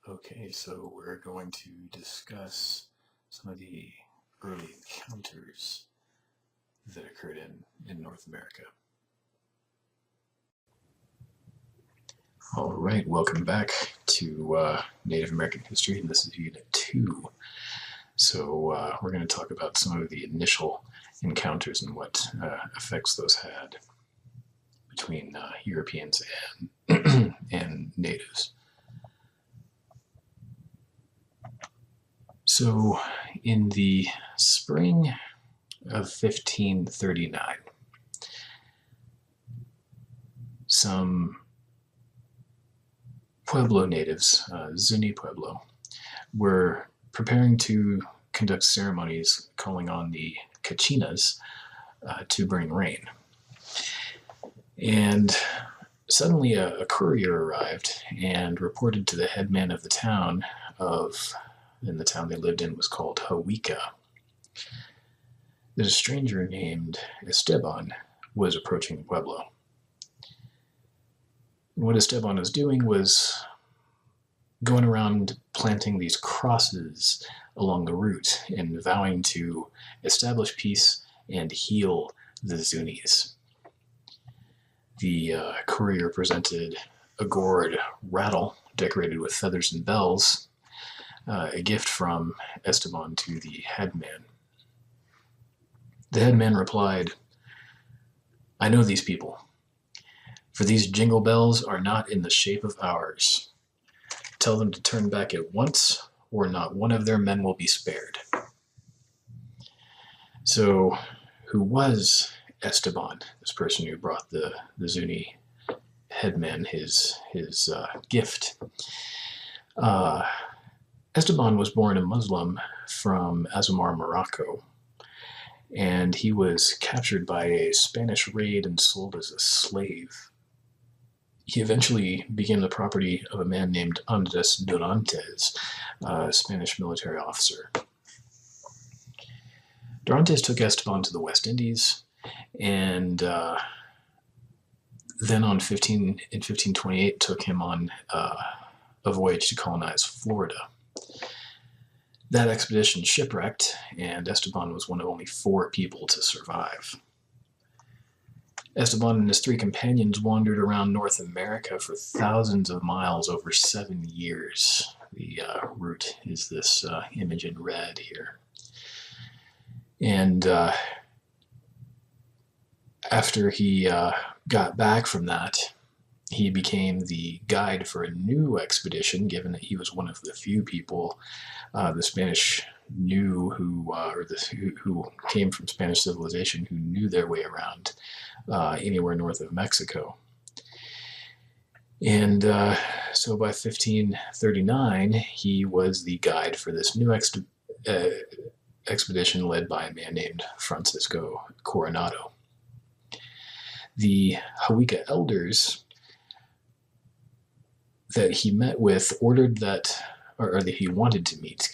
Okay, so we're going to discuss some of the early encounters that occurred in North America. All right, welcome back to Native American History, and this is Unit 2. So we're going to talk about some of the initial encounters and what effects those had between Europeans and, and natives. So in the spring of 1539, some Pueblo natives, Zuni Pueblo, were preparing to conduct ceremonies calling on the Kachinas to bring rain. And suddenly a courier arrived and reported to the headman of the town and the town they lived in was called Hawika, that a stranger named Esteban was approaching the Pueblo. And what Esteban was doing was going around planting these crosses along the route and vowing to establish peace and heal the Zunis. The courier presented a gourd rattle decorated with feathers and bells, a gift from Esteban to the headman. The headman replied, "I know these people, for these jingle bells are not in the shape of ours. Tell them to turn back at once, or not one of their men will be spared." So, who was Esteban, this person who brought the Zuni headman his gift? Esteban was born a Muslim from Azamar, Morocco, and he was captured by a Spanish raid and sold as a slave. He eventually became the property of a man named Andres Dorantes, a Spanish military officer. Dorantes took Esteban to the West Indies, and then in 1528 took him on a voyage to colonize Florida. That expedition shipwrecked, and Esteban was one of only 4 people to survive. Esteban and his 3 companions wandered around North America for thousands of miles over 7 years. The route is this image in red here. And after he got back from that, he became the guide for a new expedition, given that he was one of the few people the Spanish knew who came from Spanish civilization who knew their way around anywhere north of Mexico. And so by 1539, he was the guide for this new expedition led by a man named Francisco Coronado. The Hawika elders that he met with ordered that he wanted to meet,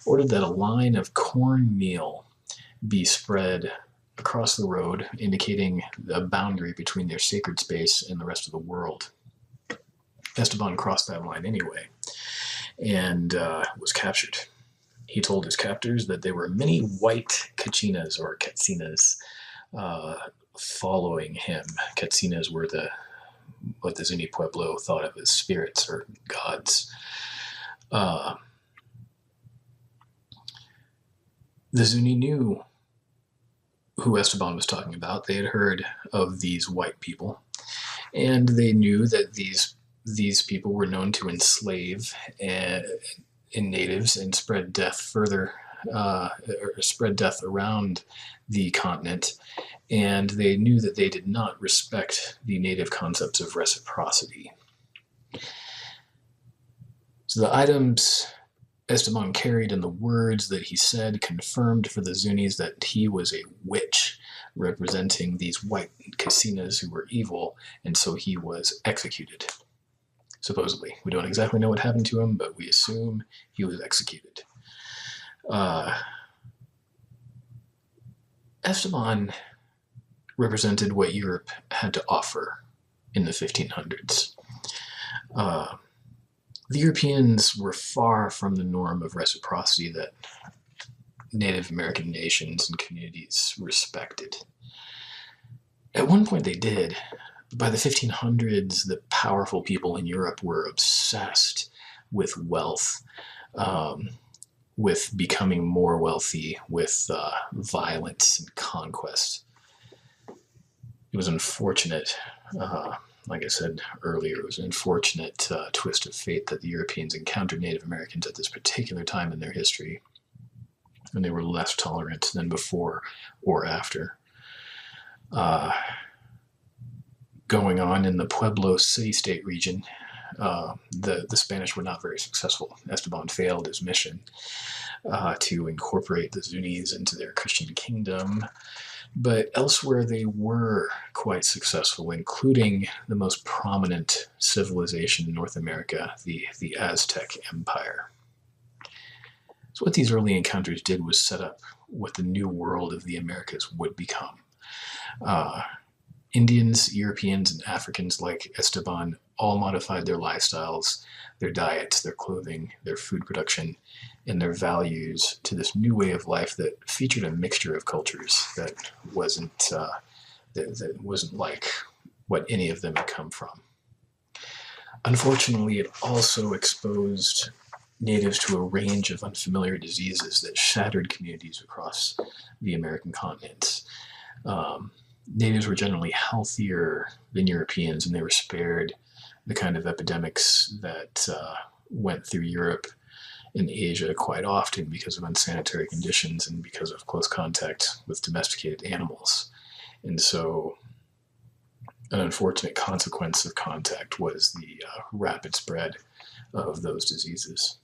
ordered that a line of cornmeal be spread across the road, indicating the boundary between their sacred space and the rest of the world. Esteban crossed that line anyway, and was captured. He told his captors that there were many white Kachinas or Katsinas following him. Katsinas were what the Zuni Pueblo thought of as spirits or gods. The Zuni knew who Esteban was talking about. They had heard of these white people, and they knew that these people were known to enslave in natives and spread death around the continent, and they knew that they did not respect the native concepts of reciprocity. So the items Esteban carried and the words that he said confirmed for the Zunis that he was a witch, representing these white Katsinas who were evil, and so he was executed. Supposedly. We don't exactly know what happened to him, but we assume he was executed. Esteban represented what Europe had to offer in the 1500s. The Europeans were far from the norm of reciprocity that Native American nations and communities respected. At one point they did. By the 1500s, the powerful people in Europe were obsessed with wealth, with becoming more wealthy, with violence and conquest. It was unfortunate, like I said earlier, it was an unfortunate twist of fate that the Europeans encountered Native Americans at this particular time in their history, and they were less tolerant than before or after. Going on in the Pueblo city-state region, the Spanish were not very successful. Esteban failed his mission to incorporate the Zunis into their Christian kingdom, but elsewhere they were quite successful, including the most prominent civilization in North America, the Aztec Empire. So what these early encounters did was set up what the new world of the Americas would become. Indians, Europeans, and Africans like Esteban all modified their lifestyles, their diets, their clothing, their food production, and their values to this new way of life that featured a mixture of cultures that wasn't like what any of them had come from. Unfortunately, it also exposed natives to a range of unfamiliar diseases that shattered communities across the American continent. Natives were generally healthier than Europeans, and they were spared the kind of epidemics that went through Europe and Asia quite often because of unsanitary conditions and because of close contact with domesticated animals. And so an unfortunate consequence of contact was the rapid spread of those diseases.